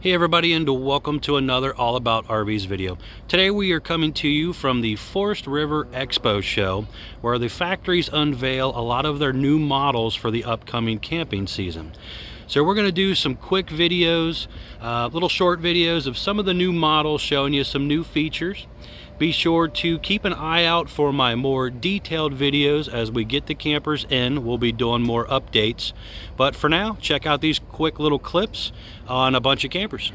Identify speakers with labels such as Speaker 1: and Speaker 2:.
Speaker 1: Hey everybody, and welcome to another All About RVs video. Today we are coming to you from the Forest River Expo show, where the factories unveil a lot of their new models for the upcoming camping season. So we're going to do some quick videos, little short videos of some of the new models, showing you some new features. Be sure to keep an eye out for my more detailed videos as we get the campers in. We'll be doing more updates. But for now, check out these quick little clips on a bunch of campers.